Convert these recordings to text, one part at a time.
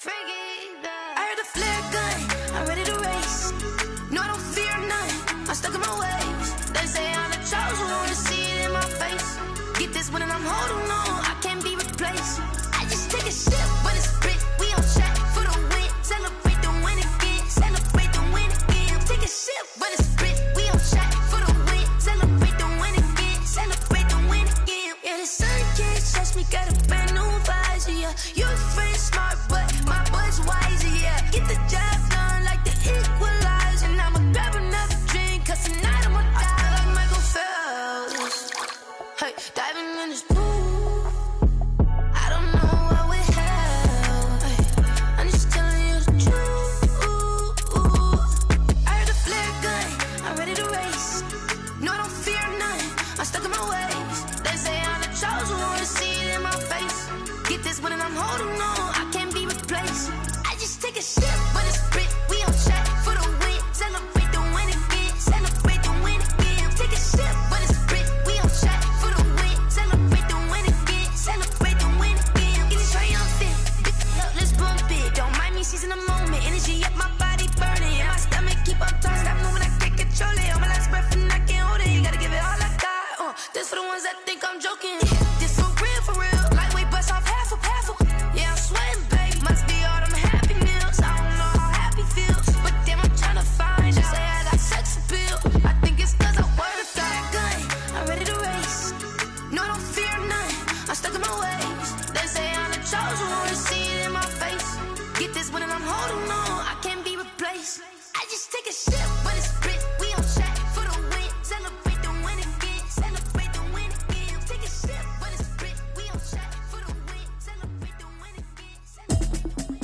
I heard the flare gun, I'm ready to race. No, I don't fear none, I'm stuck in my ways. They say I'm the chosen one, to see it in my face. Get this one and I'm holding on, I can't be replaced. I just take a sip, but it's split, we on track for the win. Celebrate the win again, celebrate the win again. Take a sip, but it's split, we on track for the win. Celebrate the win again, celebrate the win again. Yeah, the sun can't touch me, got a brand new visor, yeah. You friend smart, but my boy's wiser, yeah. Get the job done like the equalizer. And I'ma grab another drink, cause tonight I'ma die like Michael Phelps. Hey, diving in this pool, I don't know what we have. Hey, I'm just telling you the truth. I heard the flare gun, I'm ready to race. No, I don't fear none, I'm stuck in my ways. They say I'm the chosen one, to see it in my face. Get this one and I'm holding on, I can't be replaced. I just take a sip, but it's split, we on track for the win. Celebrate the win again, celebrate the win again. Take a sip, but it's split, we on track for the win. Celebrate the win again, celebrate the win again. Get it triumphant, look, let's bump it. Don't mind me seizing the moment, energy up my body burning. And my stomach keep on turning, stop moving, I can't control it. On my last breath and I can't hold it, you gotta give it all I got. This for the ones that think I'm joking. This for real, lightweight bust off half a. Yeah, I'm sweating, babe, must be all them happy meals. I don't know how happy feels, but damn, I'm tryna find you. Say I got sex appeal, I think it's cause I work that gun. I'm ready to race, no, I don't fear none, I'm stuck in my ways. They say I'm the chosen one, to see it in my face. Get this one and I'm holding on, I can't be replaced. I just take a sip, but it's split, we on track for the win. Celebrate the win again, celebrate the win again. Take a sip, but it's split, we on track for the win. Celebrate the win again, celebrate the win.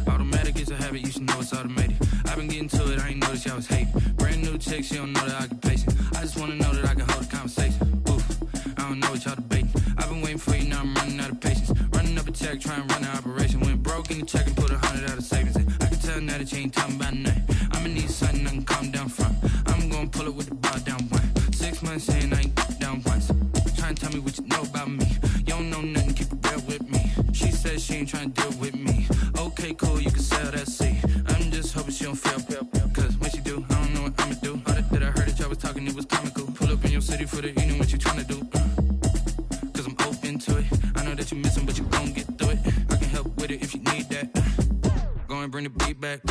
Automatic is a habit, you should know it's automated. I've been getting to it, I ain't noticed y'all was hating. Brand new chick, she don't know that I can pace it. I just wanna know that I can hold a conversation. Oof, I don't know what y'all debating. I've been waiting for you, now I'm running out of patience. Running up a check, trying to run an operation. Went broke in the check and put 100 out of savings in. I can tell now that you ain't talking about nothing. I'ma need something I can calm down from. I'm gonna pull it with the bar down one. 6 months in, I ain't down once. Trying to tell me what you know about me. You don't know nothing, keep it real with me. She says she ain't trying to deal with me. Okay, cool, you can sell that seat. I'm just hoping she don't fail. Cause when she do, I don't know what I'ma do. All that I heard that y'all was talking, it was comical. Pull up in your city for the evening, what you tryna do? Cause I'm open to it. I know that you missing, but you gon' get through it. I can help with it if you need that. Go and bring the beat back.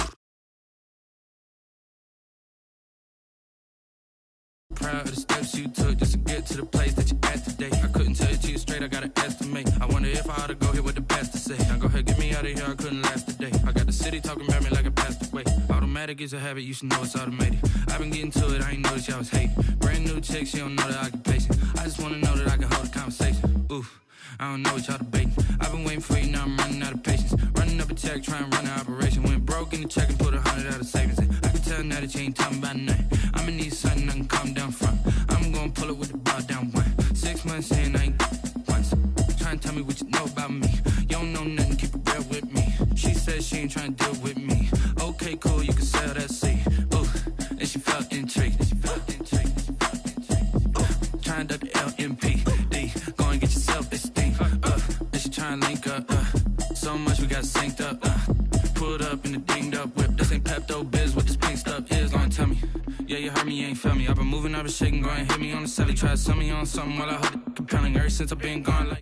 Proud of the steps you took just to get to the place that you at today. I couldn't tell it to you straight, I gotta estimate. I wonder if I ought to go here with the best to say. Now go ahead, get me out of here, I couldn't last today. I got the city talking about me like I passed away. Automatic is a habit, you should know it's automated. I've been getting to it, I ain't noticed y'all was hating. Brand new chick, she don't know that I can pace it. I just wanna know that I can hold a conversation. Oof, I don't know what y'all debating. I've been waiting for you, now I'm running out of patience. Running up a check, trying to run an operation. Went broke in the check and put 100 out of savings in. I can tell now that you ain't talking about nothing. I'ma need something I can calm down from. I'm gonna pull it with the bar down one. 6 months in, I ain't once. Trying to tell me what you know about me. You don't know nothing, keep it real with me. She says she ain't trying to deal with me. Okay, cool, you can sell that seat. Ooh, and she felt intrigued. Trying to duck the LMPD. Go and get yourself esteem. And she trying to link up. So much we got synced up. Pulled up in the dinged up whip. This ain't Pepto Biz, what this pink stuff is. Long tell me. Yeah, you heard me, you ain't felt me. I've been moving, I've been shaking, go and hit me on the celly. Try to sell me on something while I hold it compelling. Ever since I've been gone, like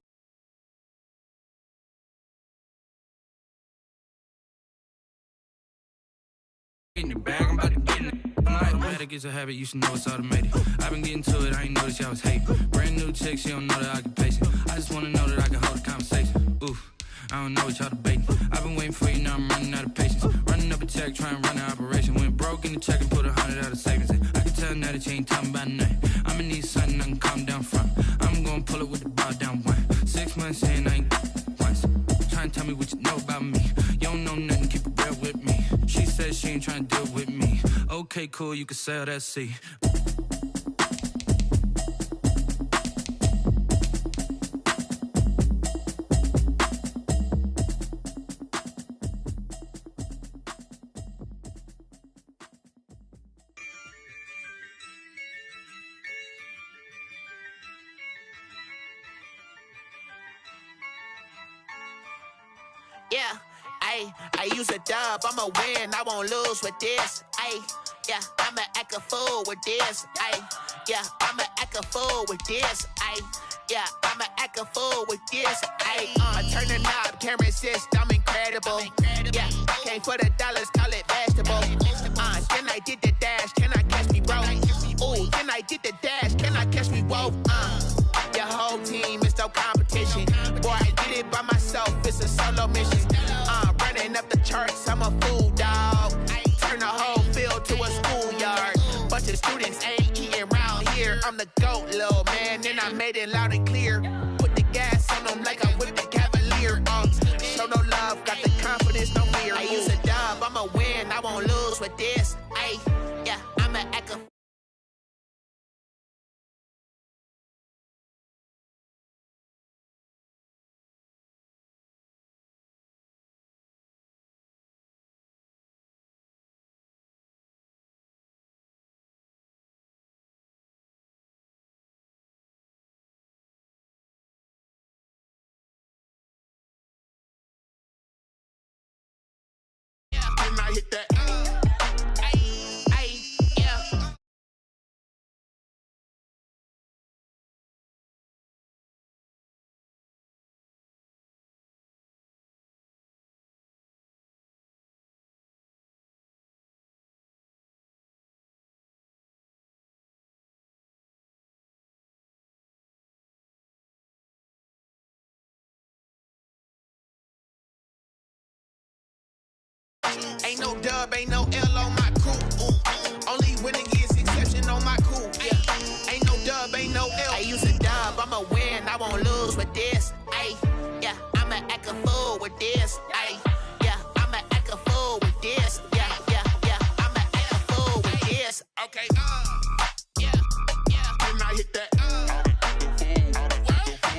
in your bag, I'm about to get in it. Automatic is a habit, you should know it's automated. I've been getting to it, I ain't noticed y'all was hating. Brand new chick, she don't know that I can pace it. I just wanna know that I can hold a conversation. Oof, I don't know what y'all debating. I've been waiting for you, now I'm running out of patience. Running up a check, trying to run an operation. Went broke in the check and put 100 out of savings in. I can tell now that you ain't talking about nothing. I'ma need something I can calm down from. I'm gonna pull it with the bar down one. 6 months in, I ain't once. Trying to tell me what you know about me. You don't know nothing, keep it real with me. She says she ain't trying to deal with me. Okay, cool, you can sell that seat. Yeah, I use a dub, I'ma win, I won't lose with this. Yeah, I'ma act a fool with this. Yeah, I'ma act a fool with this. Yeah, I'ma act a fool with this. I turn the knob, camera assist, I'm incredible. Yeah, came for the dollars, call it vegetable. Then I did the dash, can I catch me, bro? Ooh, then I did the dash, can I catch me, whoa? Your whole team is no competition. Boy, I did it by myself, it's a solo mission. Running up the charts, I'm a fool, dog. Turn the whole field to a schoolyard. Bunch of students ain't eating round here. I'm the GOAT, little man, and I made it loud and clear. Put the gas on them like I'm with the Cavalier. Show no love, got the confidence, no fear. I use a dub, I'ma win, I won't lose with this. Yeah, I'ma act a I hit that. Yeah. Ain't no dub, ain't no L on my crew. Only winning is exception on my crew. Yeah. Ain't no dub, ain't no L. I use a dub, I'ma win, I won't lose with this. Yeah, I'ma act a fool with this. Yeah, I'ma act a fool with this. Yeah, I'ma act a fool with this. Okay, yeah. Then I hit that. Okay,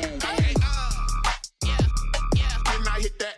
yeah. Then I hit that.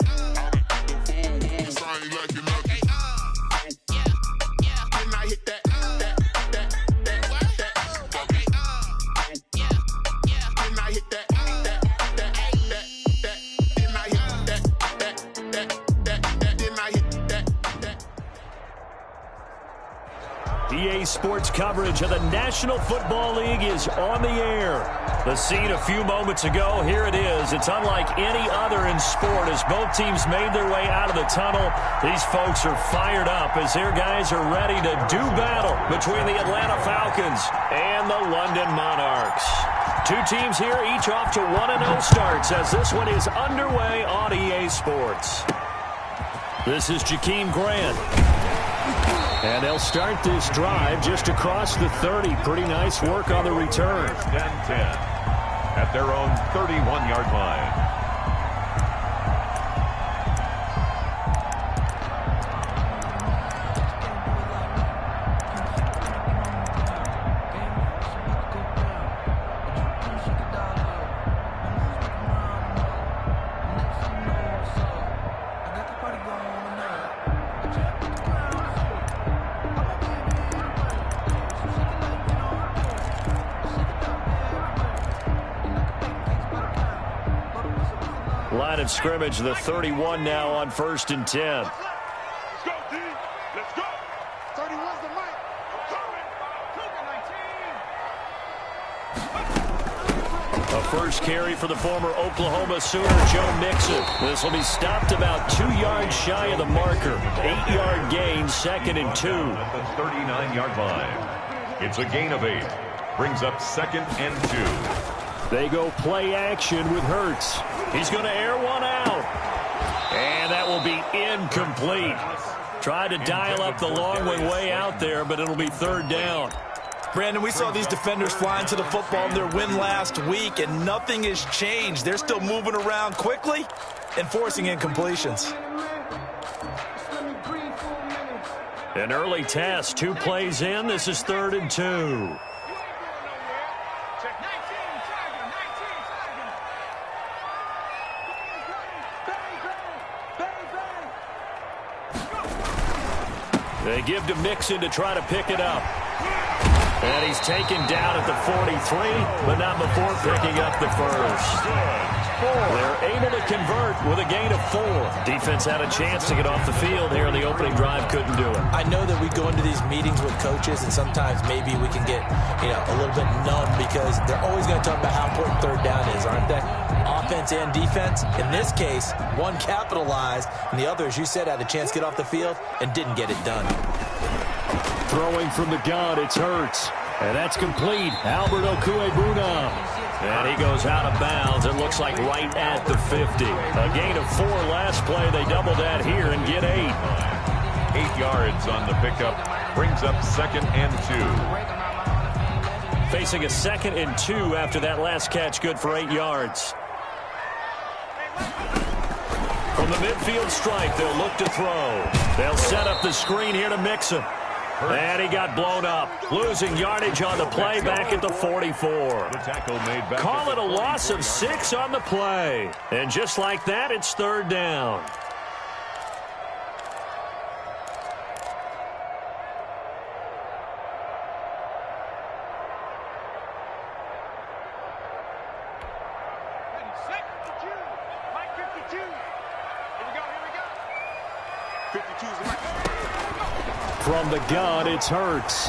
EA Sports coverage of the National Football League is on the air. The scene a few moments ago, here it is. It's unlike any other in sport as both teams made their way out of the tunnel. These folks are fired up as their guys are ready to do battle between the Atlanta Falcons and the London Monarchs. Two teams here, each off to 1-0 starts as this one is underway on EA Sports. This is Jakeem Grant. And they'll start this drive just across the 30. Pretty nice work on the return. 10-10 at their own 31-yard line. Line of scrimmage, the 31 now on 1st and 10. Let's go, D. Let's go. 31's the mic. A first carry for the former Oklahoma Sooner, Joe Mixon. This will be stopped about 2 yards shy of the marker. 8-yard gain, 2nd and 2. At the 39-yard line. It's a gain of 8. Brings up 2nd and 2. They go play action with Hurts. He's going to air one out. And that will be incomplete. Tried to dial up the long one way out there, but it'll be 3rd down. Brandon, we saw these defenders flying to the football in their win last week, and nothing has changed. They're still moving around quickly and forcing incompletions. An early test, 2 plays in. This is 3rd and 2. They give to Mixon to try to pick it up. And he's taken down at the 43, but not before picking up the first. They're able to convert with a gain of 4. Defense had a chance to get off the field here on the opening drive, couldn't do it. I know that we go into these meetings with coaches, and sometimes maybe we can get, a little bit numb because they're always going to talk about how important third down is, aren't they? Offense and defense. In this case, one capitalized, and the other, as you said, had a chance to get off the field and didn't get it done. Throwing from the gun, it's Hurts. And that's complete. Albert Okwuegbunam. And he goes out of bounds. It looks like right at the 50. A gain of 4 last play. They double that here and get 8. 8 yards on the pickup. Brings up 2nd and 2. Facing a 2nd and 2 after that last catch. Good for 8 yards. From the midfield stripe, they'll look to throw. They'll set up the screen here to mix him. And he got blown up, losing yardage on the play back at the 44. The tackle made back. Call it a loss of 6 on the play. And just like that, it's 3rd down. From the gun, it's Hurts.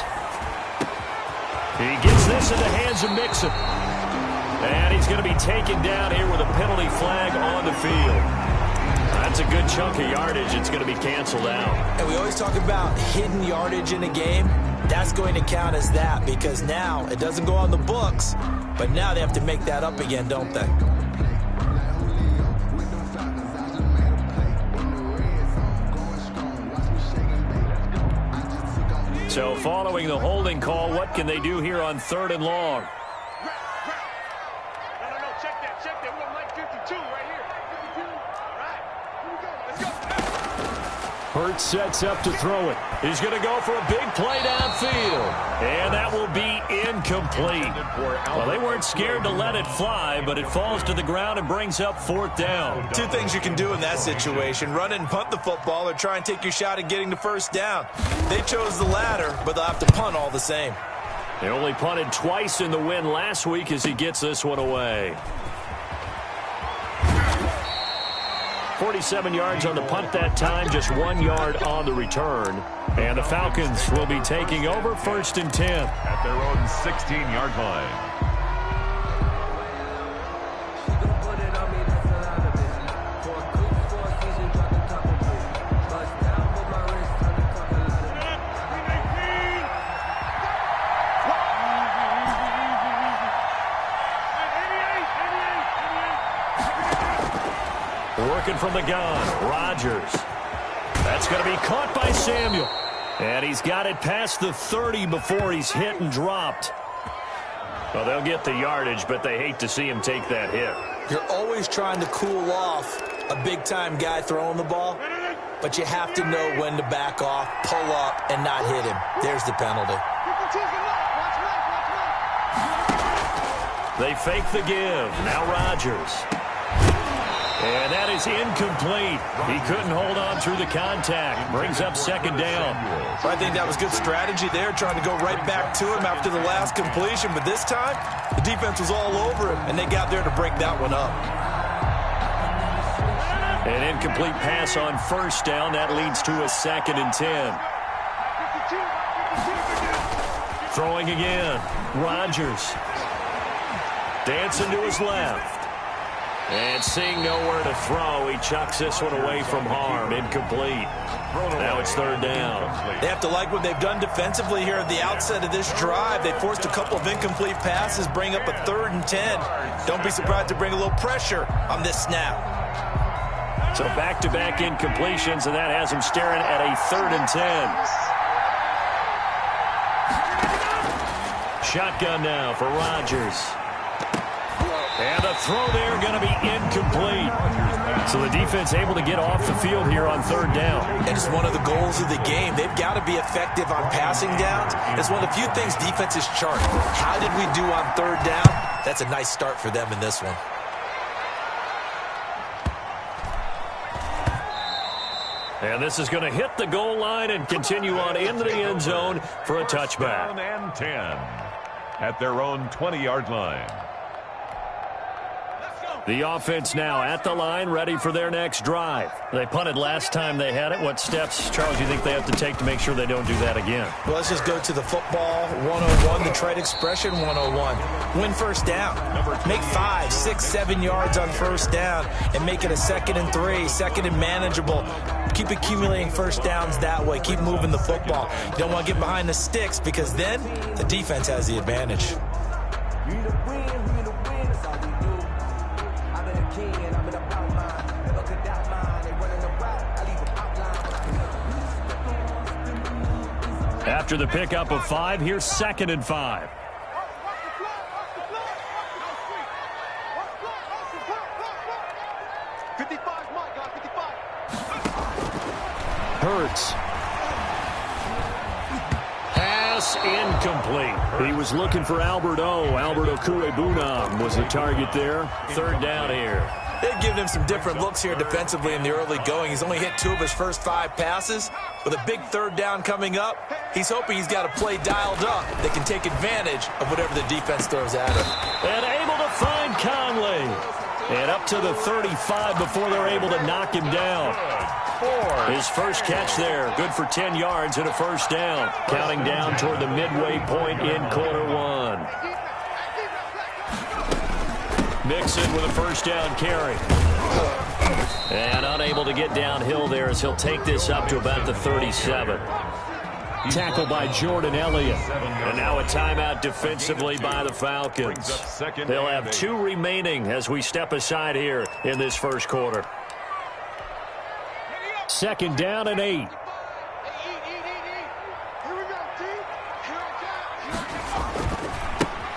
He gets this in the hands of Mixon. And he's going to be taken down here with a penalty flag on the field. That's a good chunk of yardage. It's going to be canceled out. And we always talk about hidden yardage in a game. That's going to count as that because now it doesn't go on the books, but now they have to make that up again, don't they? So following the holding call, what can they do here on 3rd and long? No, check that. We're going to like 52 right here. 52. All right, here we go. Let's go. Hurts sets up to throw it. He's going to go for a big play downfield. And that will be incomplete. Well, they weren't scared to let it fly, but it falls to the ground and brings up 4th down. 2 things you can do in that situation. Run and punt the football or try and take your shot at getting the 1st down. They chose the latter, but they'll have to punt all the same. They only punted twice in the win last week as he gets this one away. 47 yards on the punt that time, just 1 yard on the return. And the Falcons will be taking over 1st and 10. At their own 16-yard line. Working from the gun, Rodgers. That's going to be caught by Samuel. And he's got it past the 30 before he's hit and dropped. Well, they'll get the yardage, but they hate to see him take that hit. You're always trying to cool off a big-time guy throwing the ball, but you have to know when to back off, pull up, and not hit him. There's the penalty. They fake the give. Now Rodgers. And that is incomplete. He couldn't hold on through the contact. Brings up 2nd down. I think that was good strategy there, trying to go right back to him after the last completion. But this time, the defense was all over him, and they got there to break that one up. An incomplete pass on 1st down. That leads to a 2nd and 10. Throwing again. Rodgers. Dancing to his left. And seeing nowhere to throw, he chucks this one away from harm. Incomplete. Now it's 3rd down. They have to like what they've done defensively here at the outset of this drive. They forced a couple of incomplete passes, bring up a 3rd and 10. Don't be surprised to bring a little pressure on this snap. So back-to-back incompletions, and that has him staring at a 3rd and 10. Shotgun now for Rodgers. And the throw there going to be incomplete. So the defense able to get off the field here on 3rd down. And it's one of the goals of the game. They've got to be effective on passing downs. It's one of the few things defenses chart. How did we do on 3rd down? That's a nice start for them in this one. And this is going to hit the goal line and continue on into the end zone for a touchback. 1st and 10 at their own 20-yard line. The offense now at the line, ready for their next drive. They punted last time they had it. What steps, Charles, do you think they have to take to make sure they don't do that again? Well, let's just go to the football 101, the trade expression 101. Win first down. Make 5, 6, 7 yards on first down and make it a 2nd and 3, 2nd and manageable. Keep accumulating first downs that way. Keep moving the football. You don't want to get behind the sticks because then the defense has the advantage. After the pickup of 5, here's 2nd and 5. Hurts. Pass incomplete. He was looking for Albert Okuebunam was the target there. 3rd down here. They've given him some different looks here defensively in the early going. He's only hit 2 of his first 5 passes. With a big 3rd down coming up, he's hoping he's got a play dialed up that can take advantage of whatever the defense throws at him. And able to find Conley. And up to the 35 before they're able to knock him down. His first catch there, good for 10 yards and a first down. Counting down toward the midway point in quarter 1. Mixon with a first down carry. And unable to get downhill there as he'll take this up to about the 37. Tackled by Jordan Elliott. And now a timeout defensively by the Falcons. They'll have 2 remaining as we step aside here in this first quarter. 2nd down and 8.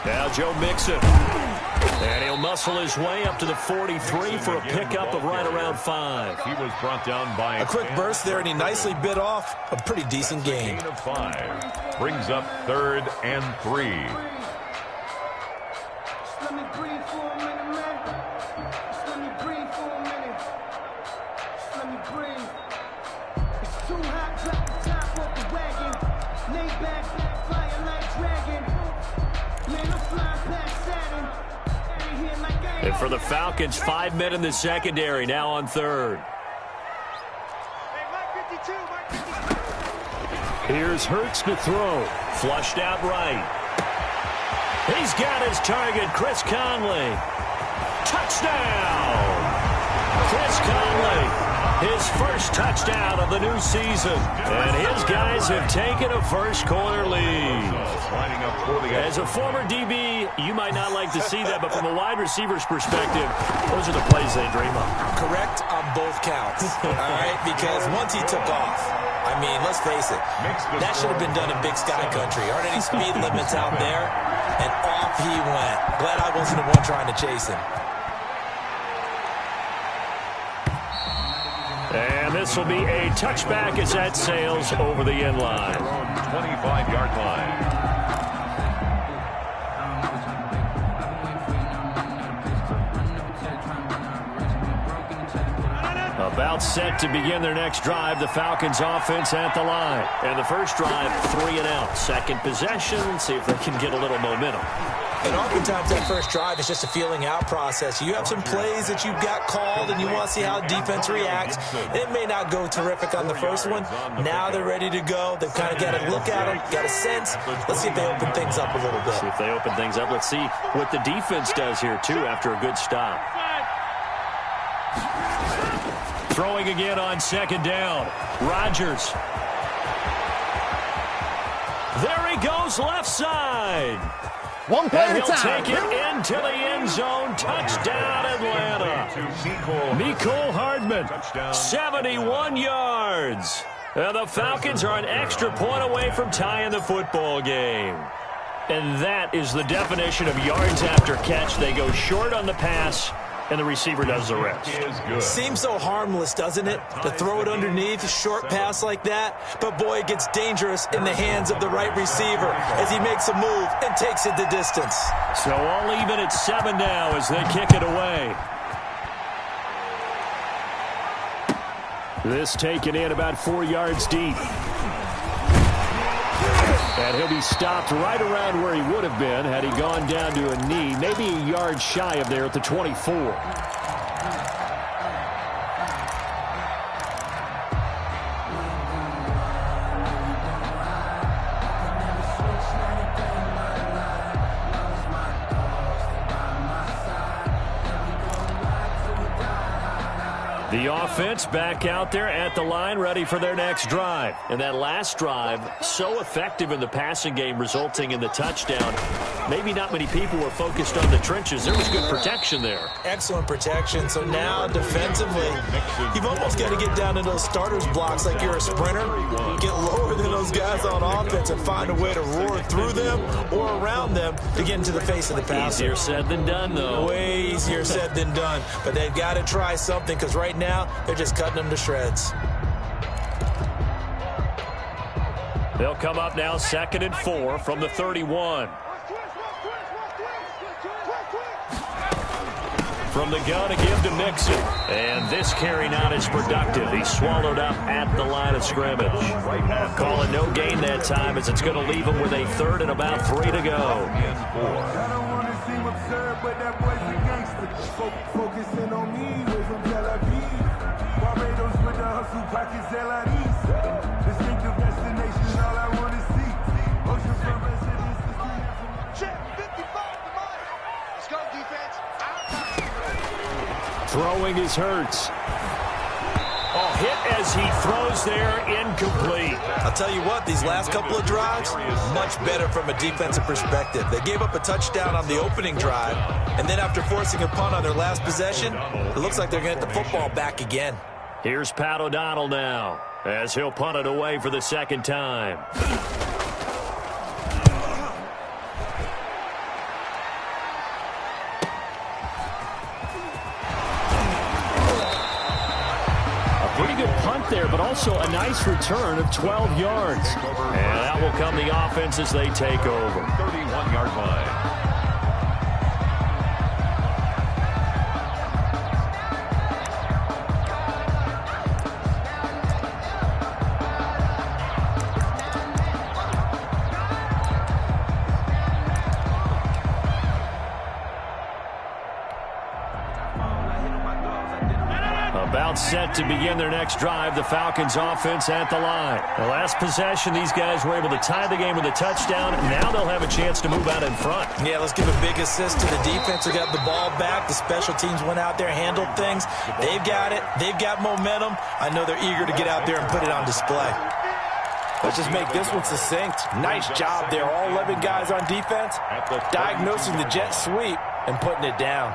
Now Joe Mixon. And he'll muscle his way up to the 43 for a pickup of right around 5. He was brought down by a quick burst there, and he nicely bit off a pretty decent gain. Of 5 brings up 3rd and 3. Let me breathe for a minute, man. Just let me breathe for a minute. Just let me breathe. It's too hot, drop the top off the wagon. Lay back, flying like dragon. Man, I'm flying past Saturn. And for the Falcons, 5 men in the secondary, now on 3rd. Here's Hurts to throw. Flushed out right. He's got his target, Chris Conley. Touchdown! Chris Conley. His first touchdown of the new season. And his guys have taken a first quarter lead. As a former DB, you might not like to see that, but from a wide receiver's perspective, those are the plays they dream of. Correct on both counts. All right, because once he took off, I mean, let's face it, that should have been done in Big Sky Country. Aren't any speed limits out there? And off he went. Glad I wasn't the one trying to chase him. And this will be a touchback as that sails over the end line. 25-yard line. About set to begin their next drive. The Falcons offense at the line. And the first drive, 3 and out. Second possession. See if they can get a little momentum. And oftentimes that first drive is just a feeling out process. You have some plays that you've got called and you want to see how defense reacts. It may not go terrific on the first one. Now they're ready to go. They've kind of got a look at them, got a sense. Let's see if they open things up a little bit. See if they open things up. Let's see what the defense does here, too, after a good stop. Throwing again on 2nd down. Rodgers. There he goes, left side. One play and at a he'll time. take it into the end zone. Touchdown, Atlanta. Mecole Hardman, 71 yards. And the Falcons are an extra point away from tying the football game. And that is the definition of yards after catch. They go short on the pass, and the receiver does the rest. Seems so harmless, doesn't it? To throw it underneath, a short pass like that. But, boy, it gets dangerous in the hands of the right receiver as he makes a move and takes it the distance. So all even at 7 now as they kick it away. This taken in about 4 yards deep. And he'll be stopped right around where he would have been had he gone down to a knee, maybe a yard shy of there at the 24. The offense back out there at the line, ready for their next drive. And that last drive, so effective in the passing game, resulting in the touchdown. Maybe not many people were focused on the trenches. There was good protection there. Excellent protection. So now, defensively, you've almost got to get down to those starters blocks like you're a sprinter. Get lower than those guys on offense and find a way to roar through them or around them to get into the face of the passer. Easier said than done, though. Way easier said than done. But they've got to try something because right now, they're just cutting them to shreds. They'll come up now 2nd and 4 from the 31. From the gun, a give to Mixon. And this carry not as productive. He's swallowed up at the line of scrimmage. Calling no gain that time as it's going to leave him with a 3rd and about 3 to go. Focusing on me, we're from Tel Aviv. Barbados with the hustle pockets, distinctive destinations, all I want to see. Oceanfront residences. Check 55 to mine. Let's go, defense. Throwing is Hurts. Oh, hit as he throws there, incomplete. I'll tell you what, these last couple of drives, much better from a defensive perspective. They gave up a touchdown on the opening drive, and then after forcing a punt on their last possession, it looks like they're going to get the football back again. Here's Pat O'Donnell now, as he'll punt it away for the 2nd time. Pretty good punt there, but also a nice return of 12 yards. And that will come the offense as they take over. 31-yard line. About set to begin their next drive, the Falcons offense at the line. The last possession, these guys were able to tie the game with a touchdown. Now they'll have a chance to move out in front. Yeah, let's give a big assist to the defense who got the ball back. The special teams went out there, handled things. They've got it. They've got momentum. I know they're eager to get out there and put it on display. Let's just make this one succinct. Nice job there. All 11 guys on defense diagnosing the jet sweep and putting it down.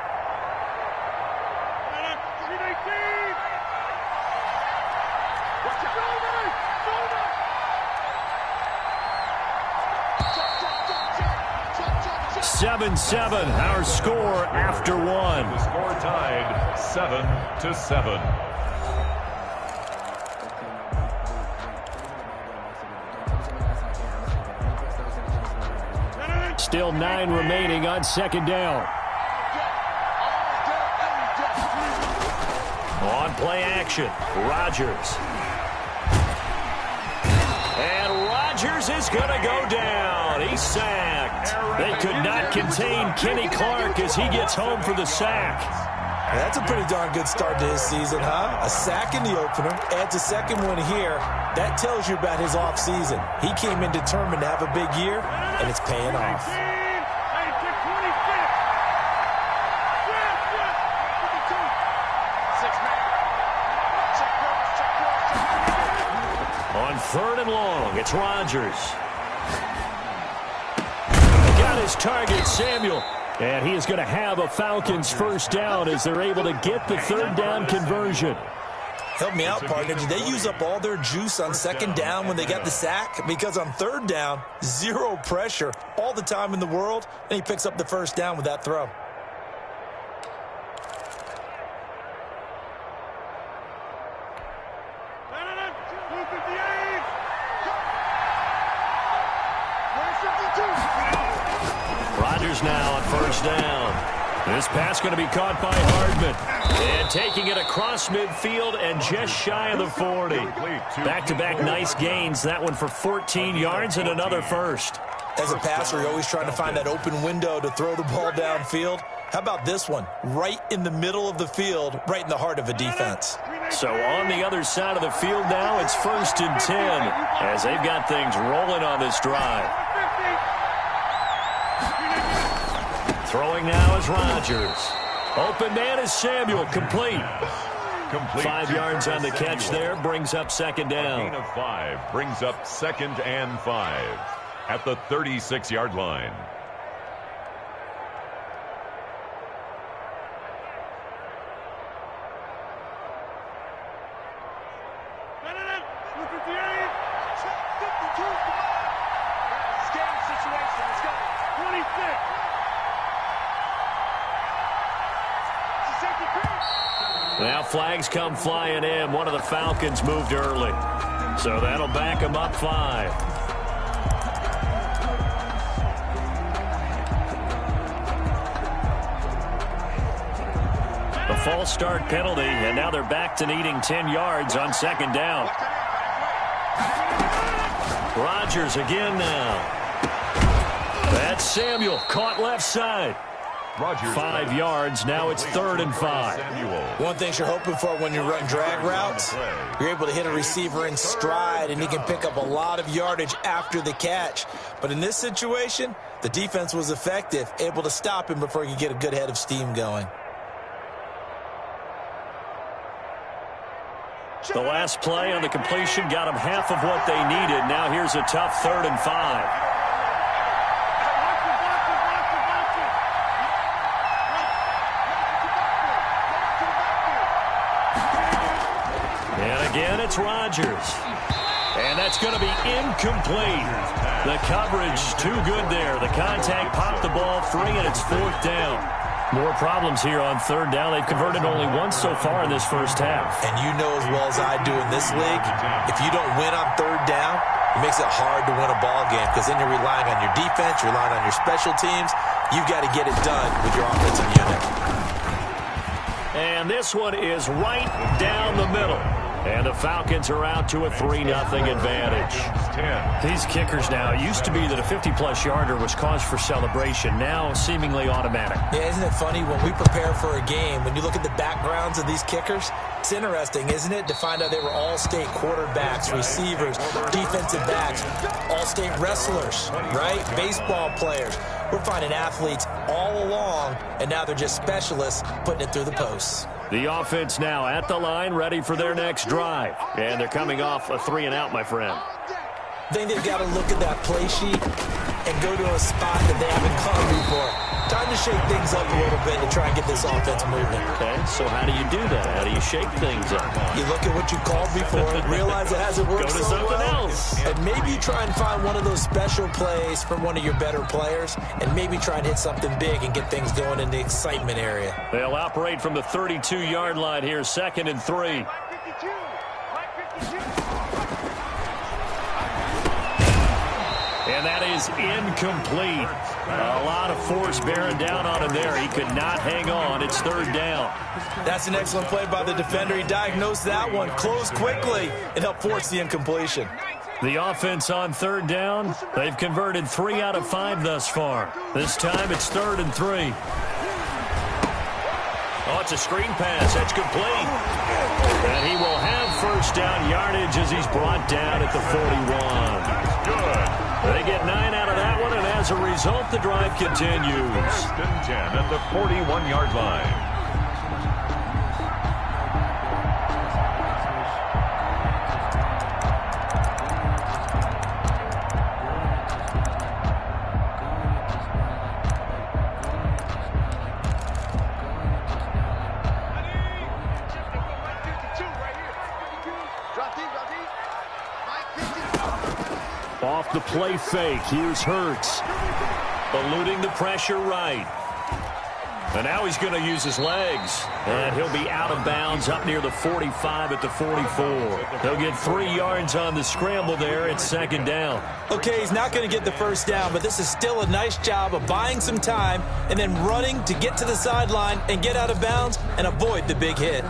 Seven, our score after one. The score tied 7-7. Still 9 remaining on 2nd down. On play action, Rodgers. And Rodgers is going to go down. He's sacked. They could not contain Kenny Clark as he gets home for the sack. That's a pretty darn good start to his season, huh? A sack in the opener, adds a 2nd one here. That tells you about his offseason. He came in determined to have a big year, and it's paying off. On 3rd and long, it's Rodgers. Got his target, Samuel. And he is going to have a Falcons 1st down as they're able to get the 3rd down conversion. Help me out, partner. Did they use up all their juice on 2nd down when they got the sack? Because on 3rd down, 0 pressure, all the time in the world, and he picks up the 1st down with that throw. Rodgers now on 1st down. This pass going to be caught by Hardman. And taking it across midfield and just shy of the 40. Back-to-back nice gains. That one for 14 yards and another first. As a passer, you're always trying to find that open window to throw the ball downfield. How about this one? Right in the middle of the field, right in the heart of a defense. So on the other side of the field now, it's 1st and 10 as they've got things rolling on this drive. Throwing now is Rodgers. Open man is Samuel, complete. 5 yards on the catch there, brings up 2nd down. Gain of 5 brings up 2nd and 5 at the 36-yard line. Now flags come flying in. One of the Falcons moved early. So that'll back them up 5. The false start penalty, and now they're back to needing 10 yards on 2nd down. Rodgers again now. That's Samuel, caught left side. 5 yards, now it's 3rd and 5. One thing you're hoping for when you run drag routes, you're able to hit a receiver in stride, and he can pick up a lot of yardage after the catch. But in this situation, the defense was effective, able to stop him before he could get a good head of steam going. The last play on the completion got them half of what they needed. Now here's a tough 3rd and 5. Again, it's Rodgers. And that's going to be incomplete. The coverage too good there. The contact popped the ball free, and it's 4th down. More problems here on 3rd down. They've converted only once so far in this first half. And you know as well as I do in this league, if you don't win on 3rd down, it makes it hard to win a ball game because then you're relying on your defense, you're relying on your special teams. You've got to get it done with your offensive unit. And this one is right down the middle. And the Falcons are out to a 3-0 advantage. These kickers now, it used to be that a 50-plus yarder was cause for celebration. Now seemingly automatic. Yeah, isn't it funny when we prepare for a game, when you look at the backgrounds of these kickers, it's interesting, isn't it, to find out they were all-state quarterbacks, receivers, defensive backs, all-state wrestlers, right? Baseball players. We're finding athletes all along, and now they're just specialists putting it through the posts. The offense now at the line, ready for their next drive. And they're coming off a 3-and-out, my friend. I think they've got to look at that play sheet and go to a spot that they haven't called before. Time to shake things up a little bit to try and get this offense moving. Okay, so how do you do that? How do you shake things up? You look at what you called before, realize it hasn't worked so well. Go to something else. And maybe try and find one of those special plays from one of your better players, and maybe try and hit something big and get things going in the excitement area. They'll operate from the 32-yard line here, 2nd and 3. And that is incomplete. A lot of force bearing down on him there. He could not hang on. It's 3rd down. That's an excellent play by the defender. He diagnosed that one, closed quickly, and helped force the incompletion. The offense on 3rd down, they've converted 3 out of 5 thus far. This time it's 3rd and 3. Oh, it's a screen pass. That's complete. And he will have 1st down yardage as he's brought down at the 41. Good. They get 9 out of that one, and as a result, the drive continues. 1st and 10 at the 41-yard line. Off the play fake, here's Hurts. Eluding the pressure right. And now he's going to use his legs. And he'll be out of bounds up near the 45 at the 44. He'll get 3 yards on the scramble there. It's second down. Okay, he's not going to get the first down, but this is still a nice job of buying some time and then running to get to the sideline and get out of bounds and avoid the big hit.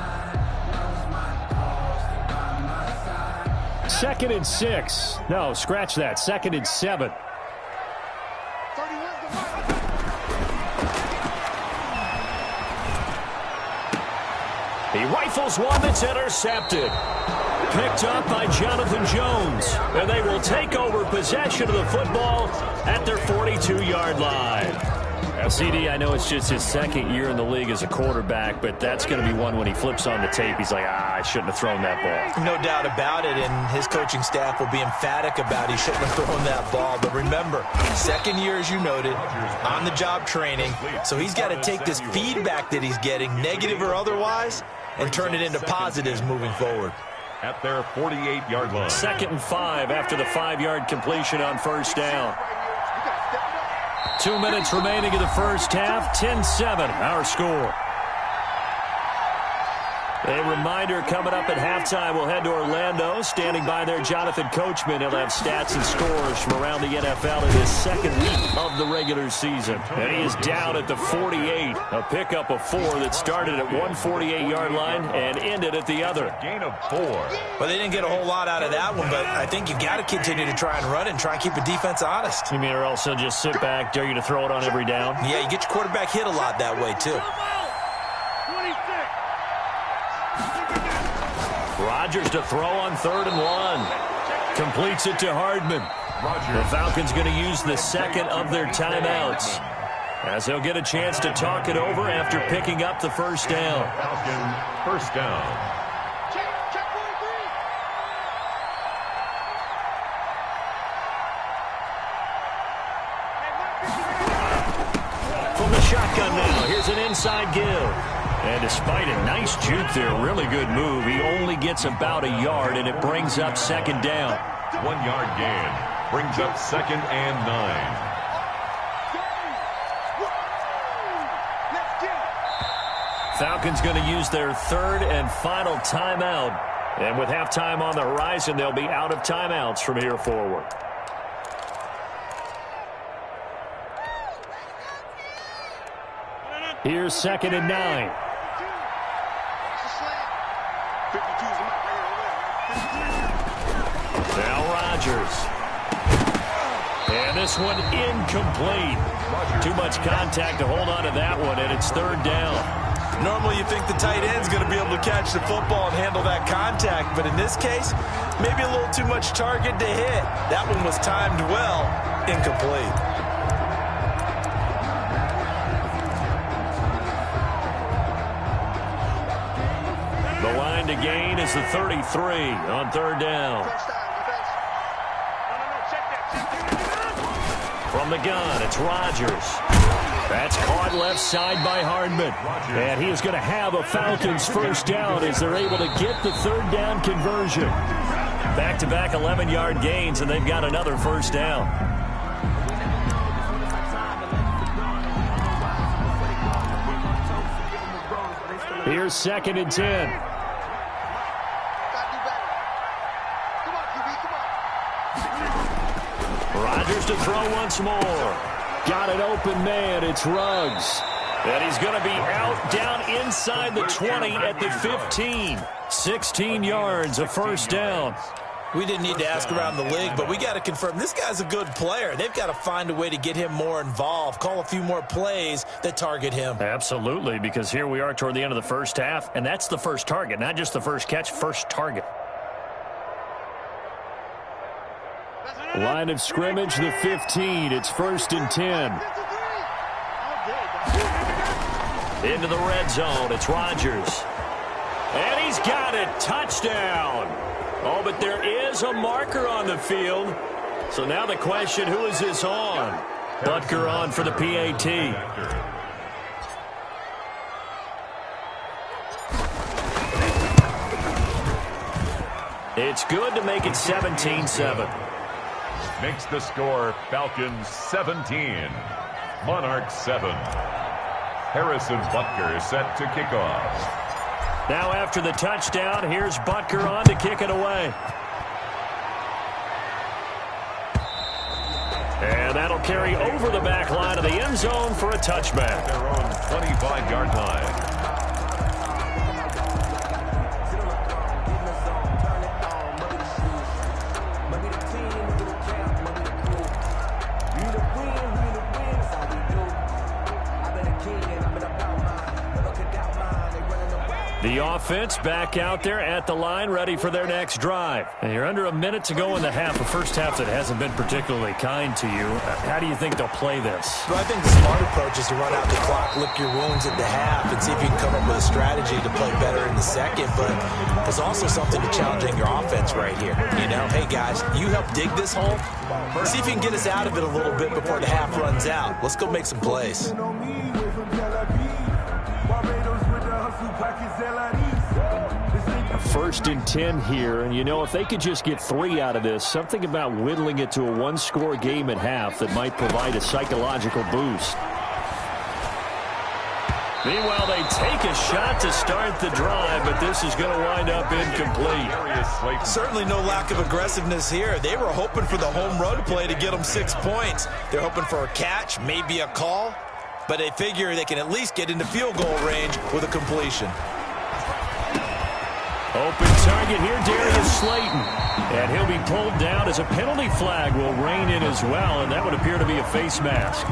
2nd and 6. No, scratch that. 2nd and 7. He rifles one that's intercepted. Picked up by Jonathan Jones. And they will take over possession of the football at their 42-yard line. Now, CD, I know it's just his 2nd year in the league as a quarterback, but that's going to be one when he flips on the tape. He's like, I shouldn't have thrown that ball. No doubt about it, and his coaching staff will be emphatic about he shouldn't have thrown that ball. But remember, 2nd year, as you noted, on-the-job training. So he's got to take this feedback that he's getting, negative or otherwise, and turn it into positives moving forward. At their 48-yard line. 2nd and 5 after the 5-yard completion on first down. 2 minutes remaining in the first half. 10-7, our score. A reminder coming up at halftime, we'll head to Orlando. Standing by there, Jonathan Coachman. He'll have stats and scores from around the NFL in his 2nd week of the regular season. And he is down at the 48. A pickup of 4 that started at one 48-yard line and ended at the other. Gain of 4. Well, they didn't get a whole lot out of that one, but I think you got to continue to try and run and try and keep the defense honest. You mean or else he'll just sit back, dare you to throw it on every down? Yeah, you get your quarterback hit a lot that way, too. Rodgers to throw on 3rd and 1. Completes it to Hardman. The Falcons going to use the 2nd of their timeouts, as they'll get a chance to talk it over after picking up the first down. Falcons, first down. From the shotgun now, here's an inside give. And despite a nice juke there, really good move, he only gets about a yard, and it brings up 2nd down. 1-yard gain. Brings up 2nd and 9. Falcons going to use their 3rd and final timeout. And with halftime on the horizon, they'll be out of timeouts from here forward. Here's 2nd and 9. Now Rodgers. And this one incomplete. Too much contact to hold on to that one, and it's 3rd down. Normally you think the tight end's going to be able to catch the football and handle that contact, but in this case, maybe a little too much target to hit. That one was timed well, incomplete. The line to gain is the 33 on 3rd down. From the gun, it's Rodgers. That's caught left side by Hardman. And he is going to have a Falcons first down as they're able to get the 3rd down conversion. Back-to-back 11-yard gains, and they've got another first down. Here's 2nd and 10. Rodgers to throw once more. Got an open man. It's Ruggs. And he's going to be out down inside the 20 at the 15. 16 yards, a first down. We didn't need to ask around the league, but we got to confirm this guy's a good player. They've got to find a way to get him more involved, call a few more plays that target him. Absolutely, because here we are toward the end of the first half, and that's the first target, not just the first catch, first target. Line of scrimmage, the 15. It's 1st and 10. Into the red zone. It's Rodgers. And he's got it. Touchdown. Oh, but there is a marker on the field. So now the question, who is this on? Butker on for the PAT. It's good to make it 17-7. Makes the score Falcons 17, Monarchs 7. Harrison Butker is set to kick off. Now after the touchdown, here's Butker on to kick it away. And that'll carry over the back line of the end zone for a touchback. Their own 25-yard line. The offense back out there at the line, ready for their next drive. And you're under a minute to go in the half, a first half that hasn't been particularly kind to you. How do you think they'll play this? Well, I think the smart approach is to run out the clock, lick your wounds at the half, and see if you can come up with a strategy to play better in the second. But there's also something to challenging your offense right here. You know, hey, guys, you help dig this hole. See if you can get us out of it a little bit before the half runs out. Let's go make some plays. First and 10 here, and you know, if they could just get 3 out of this, something about whittling it to a one-score game at half that might provide a psychological boost. Meanwhile, they take a shot to start the drive, but this is going to wind up incomplete. Certainly no lack of aggressiveness here. They were hoping for the home run play to get them 6 points. They're hoping for a catch, maybe a call, but they figure they can at least get into field goal range with a completion. Open target here, Darius Slayton. And he'll be pulled down as a penalty flag will rein in as well, and that would appear to be a face mask.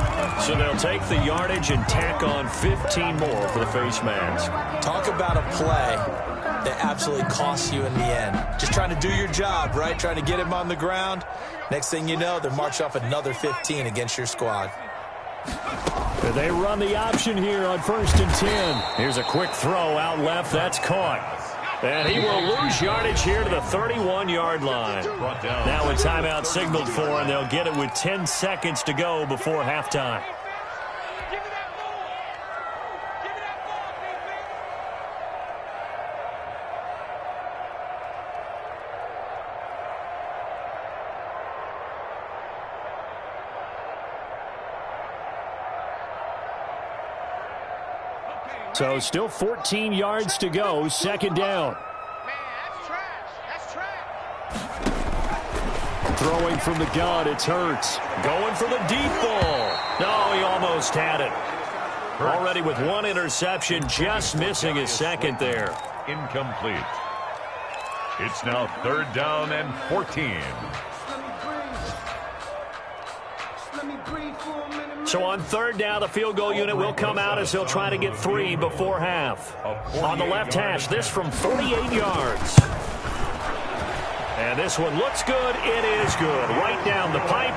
So they'll take the yardage and tack on 15 more for the face mask. Talk about a play that absolutely costs you in the end. Just trying to do your job, right? Trying to get him on the ground. Next thing you know, they march off another 15 against your squad. They run the option here on 1st and 10. Here's a quick throw out left. That's caught. And he will lose yardage here to the 31-yard line. Now a timeout signaled for, and they'll get it with 10 seconds to go before halftime. So still 14 yards to go, second down. Throwing from the gun, it's Hurts. Going for the deep ball. No, he almost had it. Already with one interception, just missing his second there. Incomplete. It's now 3rd down and 14. So on 3rd down, the field goal unit will come out as he'll try to get 3 before half. On the left hash, this from 48 yards. And this one looks good. It is good. Right down the pipe.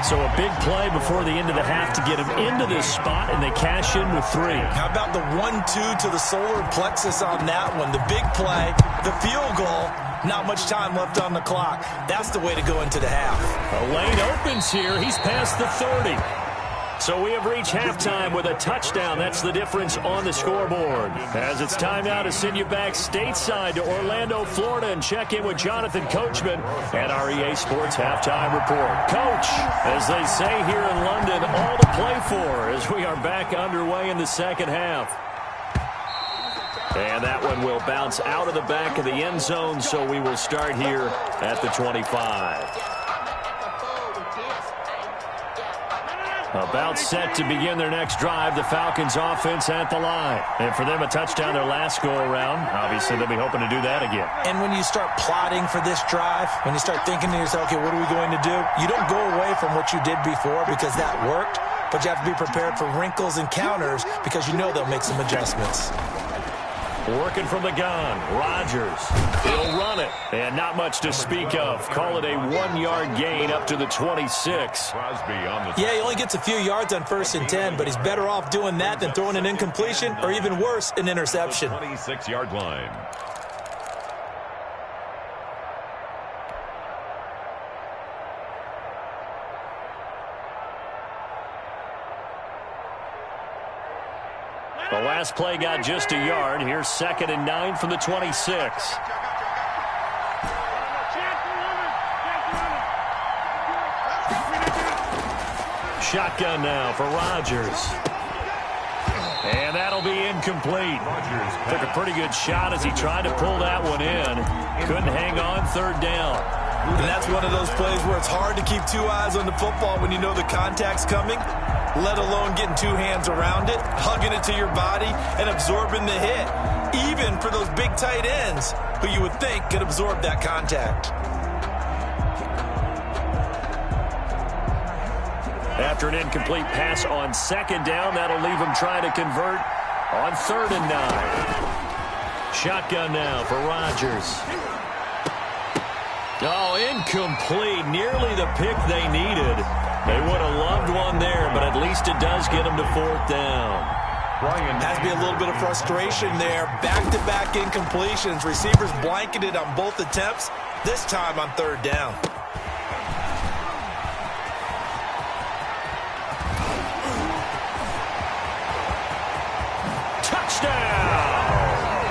So a big play before the end of the half to get him into this spot, and they cash in with 3. How about the 1-2 to the solar plexus on that one? The big play, the field goal, not much time left on the clock. That's the way to go into the half. A lane opens here. He's past the 30. So we have reached halftime with a touchdown. That's the difference on the scoreboard. As it's time now to send you back stateside to Orlando, Florida, and check in with Jonathan Coachman at our EA Sports Halftime Report. Coach, as they say here in London, all to play for as we are back underway in the second half. And that one will bounce out of the back of the end zone, so we will start here at the 25. About set to begin their next drive, the Falcons offense at the line. And for them, a touchdown their last go-around. Obviously, they'll be hoping to do that again. And when you start plotting for this drive, when you start thinking to yourself, okay, what are we going to do? You don't go away from what you did before because that worked, but you have to be prepared for wrinkles and counters because you know they'll make some adjustments. Working from the gun, Rodgers. He'll run it, and not much to speak of. Call it a 1-yard gain up to the 26. Yeah, he only gets a few yards on 1st and 10, but he's better off doing that than throwing an incompletion or even worse, an interception. 26-yard line. The last play got just a yard. Here's 2nd and 9 from the 26. Shotgun now for Rodgers. And that'll be incomplete. Took a pretty good shot as he tried to pull that one in. Couldn't hang on third down. And that's one of those plays where it's hard to keep two eyes on the football when you know the contact's coming, let alone getting two hands around it, hugging it to your body, and absorbing the hit, even for those big tight ends who you would think could absorb that contact. After an incomplete pass on second down, that'll leave him trying to convert on 3rd and 9. Shotgun now for Rodgers. Oh, incomplete. Nearly the pick they needed. They would have loved one there, but at least it does get them to 4th down. Has to be a little bit of frustration there. Back-to-back incompletions. Receivers blanketed on both attempts, this time on 3rd down.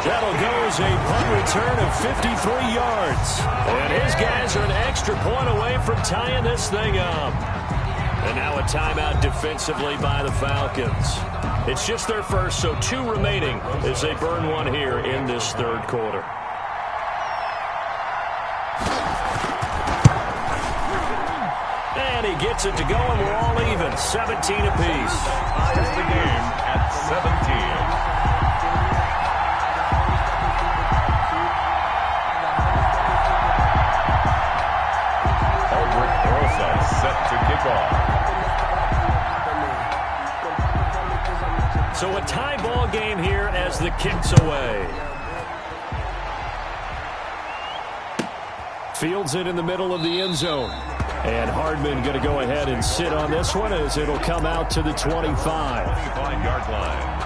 That'll go as a punt return of 53 yards. And his guys are an extra point away from tying this thing up. And now a timeout defensively by the Falcons. It's just their first, so 2 remaining as they burn one here in this 3rd quarter. And he gets it to go, and we're all even, 17 apiece. Ties the game at 17. Set to kick off. So a tie ball game here as the kick's away. Fields it in the middle of the end zone. And Hardman going to go ahead and sit on this one as it'll come out to the 25. 25-yard line.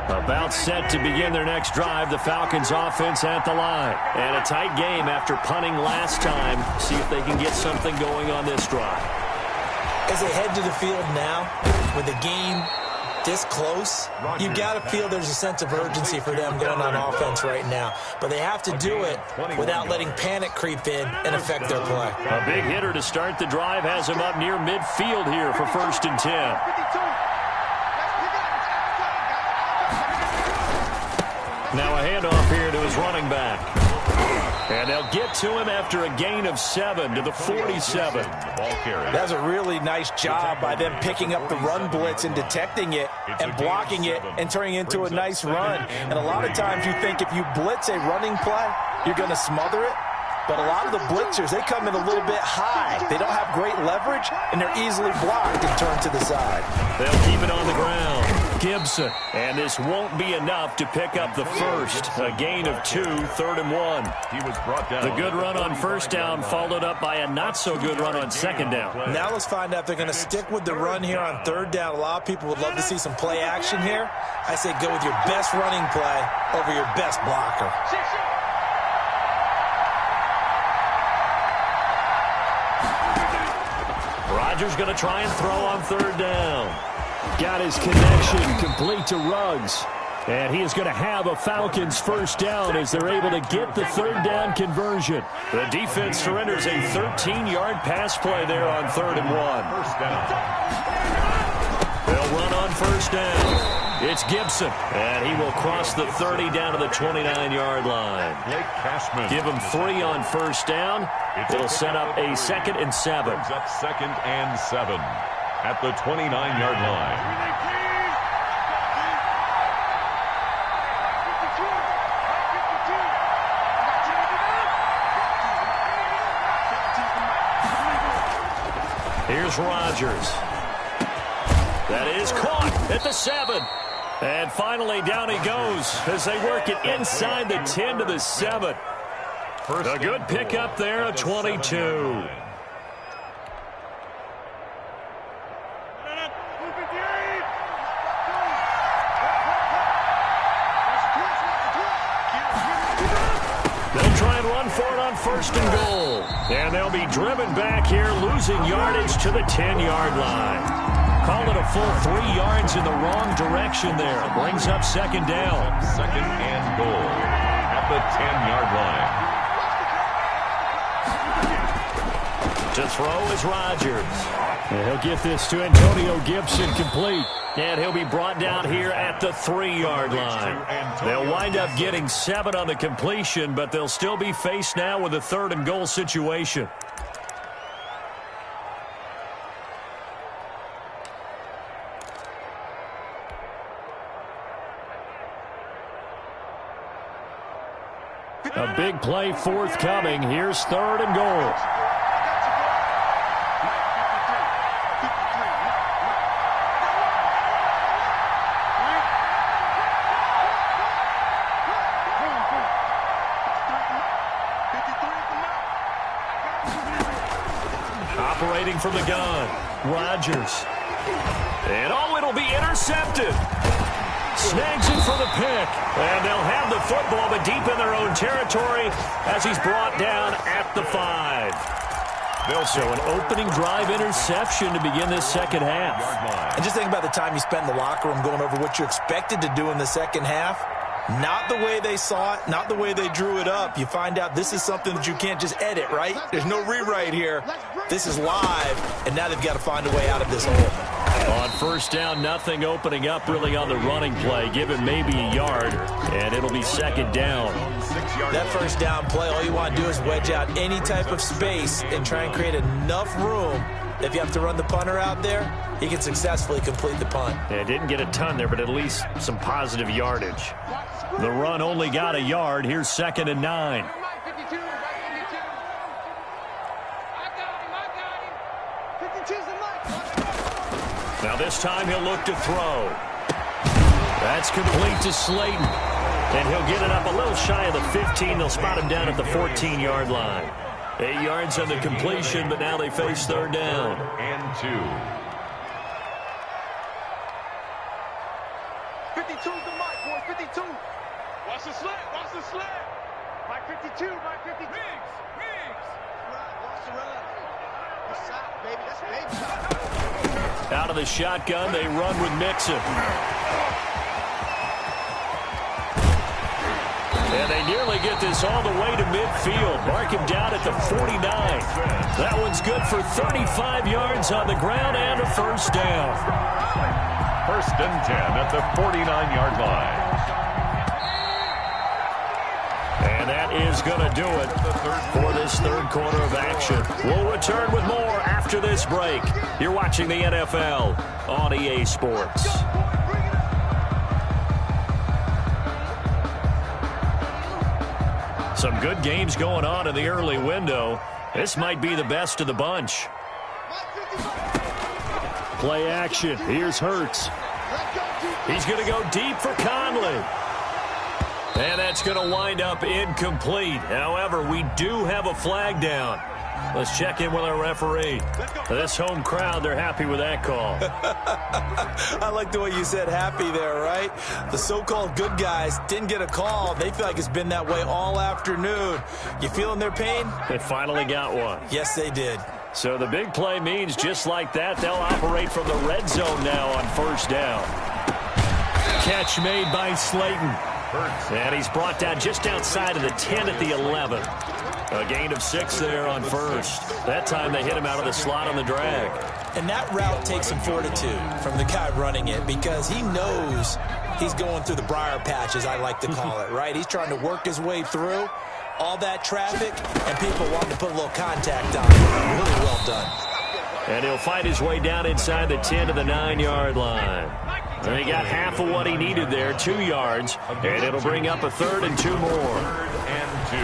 About set to begin their next drive, the Falcons offense at the line. And a tight game after punting last time. See if they can get something going on this drive. As they head to the field now, with the game this close, you got to feel there's a sense of urgency for them going on offense right now. But they have to do it without letting panic creep in and affect their play. A big hitter to start the drive has him up near midfield here for 1st and 10. Now a handoff here to his running back. And they'll get to him after a gain of 7 to the 47. That's a really nice job by them picking up the run blitz and detecting it and blocking it and turning it into a nice run. And a lot of times you think if you blitz a running play, you're going to smother it. But a lot of the blitzers, they come in a little bit high. They don't have great leverage, and they're easily blocked and turned to the side. They'll keep it on the ground. Gibson. And this won't be enough to pick up the first. A gain of 2, 3rd and 1. He was brought down. The good run on 1st down followed up by a not-so-good run on 2nd down. Now let's find out if they're going to stick with the run here on 3rd down. A lot of people would love to see some play action here. I say go with your best running play over your best blocker. Rodgers going to try and throw on 3rd down. Got his connection complete to Ruggs. And he is going to have a Falcons 1st down as they're able to get the 3rd down conversion. The defense surrenders a 13-yard pass play there on 3rd and 1. 1st down. They'll run on 1st down. It's Gibson, and he will cross the 30 down to the 29-yard line. Give him 3 on 1st down. It'll set up a 2nd and 7. Brings up 2nd and 7 at the 29-yard line. Here's Rodgers. That is caught at the 7. And finally down he goes as they work it inside the 10 to the 7. A good pickup there at 22. They'll try and run for it on 1st and goal. And they'll be driven back here, losing yardage to the 10-yard line. Call it a full 3 yards in the wrong direction there. Brings up second down. Second and goal at the 10-yard line. To throw is Rodgers. And he'll get this to Antonio Gibson complete. And he'll be brought down here at the 3-yard line. They'll wind up getting 7 on the completion, but they'll still be faced now with a 3rd and goal situation. A big play forthcoming. Here's 3rd and goal. Operating from the gun, Rodgers. And it'll be intercepted. Snags it for the pick. And they'll have the football, but deep in their own territory as he's brought down at the 5. So an opening drive interception to begin this second half. And just think about the time you spent in the locker room going over what you expected to do in the second half. Not the way they saw it, not the way they drew it up. You find out this is something that you can't just edit, right? There's no rewrite here. This is live, and now they've got to find a way out of this hole. On first down, nothing opening up really on the running play. Give it maybe a yard, and it'll be second down. That first down play, all you want to do is wedge out any type of space and try and create enough room. If you have to run the punter out there, he can successfully complete the punt. Yeah, didn't get a ton there, but at least some positive yardage. The run only got a yard. Here's 2nd and 9. Now this time he'll look to throw. That's complete to Slayton. And he'll get it up a little shy of the 15. They'll spot him down at the 14-yard line. 8 yards on the completion, but now they face 3rd down. And 2. 52's the mark, boy. 52. Watch the slant. Watch the slant. Mike 52. Mike 52. Miggs. Watch the run. That's shot, baby. That's baby shot. Out of the shotgun, they run with Mixon. And they nearly get this all the way to midfield. Mark him down at the 49. That one's good for 35 yards on the ground and a first down. 1st and 10 at the 49-yard line. And that is going to do it for this 3rd quarter of action. We'll return with more after this break. You're watching the NFL on EA Sports. Some good games going on in the early window. This might be the best of the bunch. Play action. Here's Hurts. He's going to go deep for Conley. And that's going to wind up incomplete. However, we do have a flag down. Let's check in with our referee. This home crowd, they're happy with that call. I like the way you said happy there, right? The so-called good guys didn't get a call. They feel like it's been that way all afternoon. You feeling their pain? They finally got one. Yes, they did. So the big play means just like that, they'll operate from the red zone now on first down. Catch made by Slayton. And he's brought down just outside of the 10 at the 11. A gain of 6 there on first. That time they hit him out of the slot on the drag. And that route takes some fortitude from the guy running it because he knows he's going through the briar patch, as I like to call it, right? He's trying to work his way through all that traffic, and people want to put a little contact on him. Really well done. And he'll fight his way down inside the 10 to the 9-yard line. And he got half of what he needed there, 2 yards, and it'll bring up a 3rd and 2 more. 3rd and 2.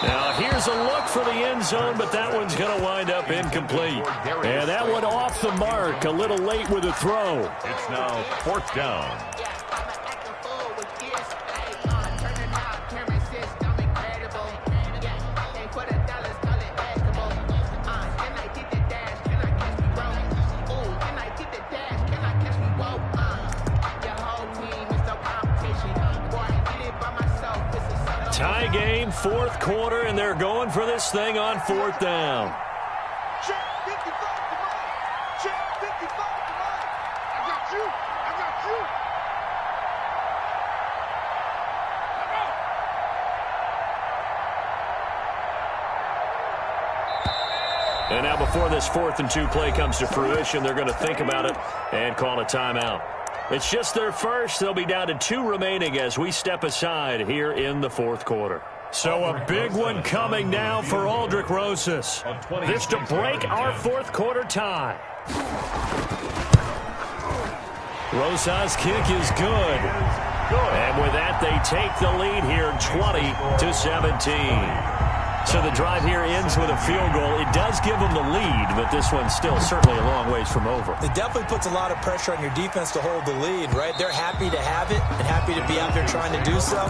Now here's a look for the end zone, but that one's going to wind up incomplete. And that one off the mark, a little late with a throw. It's now 4th down. Tie game, 4th quarter, and they're going for this thing on 4th down. check, 55, come on. I got you. I got you. And now before this 4th and 2 play comes to fruition, they're going to think about it and call a timeout. It's just their first. They'll be down to 2 remaining as we step aside here in the 4th quarter. So a big one coming now for Aldrick Rosas. This to break our 4th quarter tie. Rosas' kick is good. And with that, they take the lead here 20-17. So the drive here ends with a field goal. It does give them the lead, but this one's still certainly a long ways from over. It definitely puts a lot of pressure on your defense to hold the lead, right? They're happy to have it and happy to be out there trying to do so.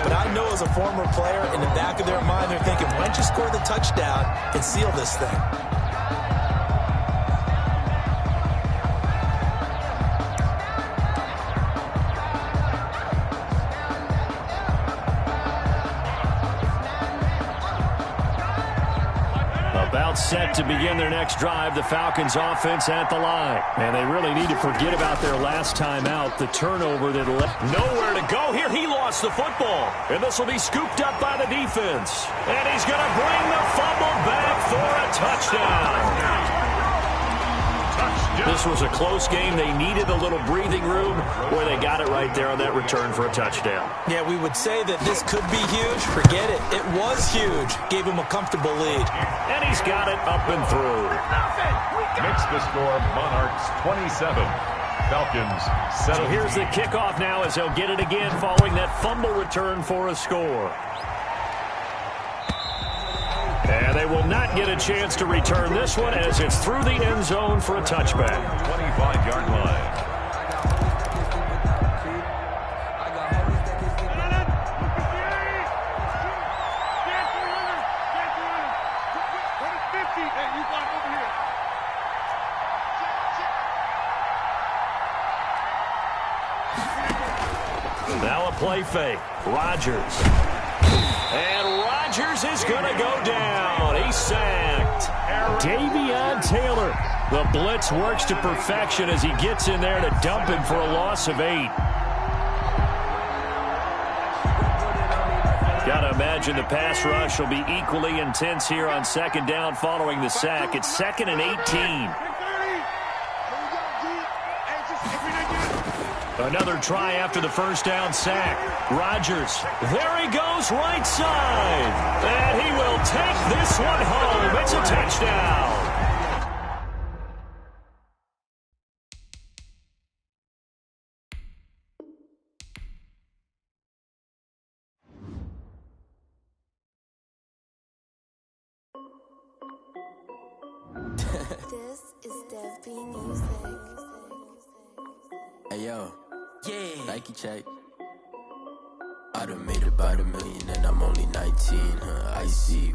But I know as a former player, in the back of their mind, they're thinking, why don't you score the touchdown and seal this thing? Set to begin their next drive, the Falcons offense at the line. And they really need to forget about their last time out, the turnover that left nowhere to go. Here he lost the football. And this will be scooped up by the defense. And he's going to bring the fumble back for a touchdown. This was a close game. They needed a little breathing room where they got it right there on that return for a touchdown. Yeah, we would say that this could be huge. Forget it. It was huge. Gave him a comfortable lead. And he's got it up and through. Makes the score Monarchs 27. Falcons 7. So here's the kickoff now as they'll get it again following that fumble return for a score. And they will not get a chance to return this one as it's through the end zone for a touchback. 25-yard line. Now a play fake. Rodgers. And Rodgers is going to go down. He's sacked. Davion Taylor. The blitz works to perfection as he gets in there to dump him for a loss of 8. Got to imagine the pass rush will be equally intense here on 2nd down following the sack. It's 2nd and 18. Another try after the first down sack. Rodgers, there he goes right side. And he will take this one home. It's a touchdown. This is Dev B Music. Hey yo, yeah, Nike check. I done made about $1 million and I'm only 19, I see.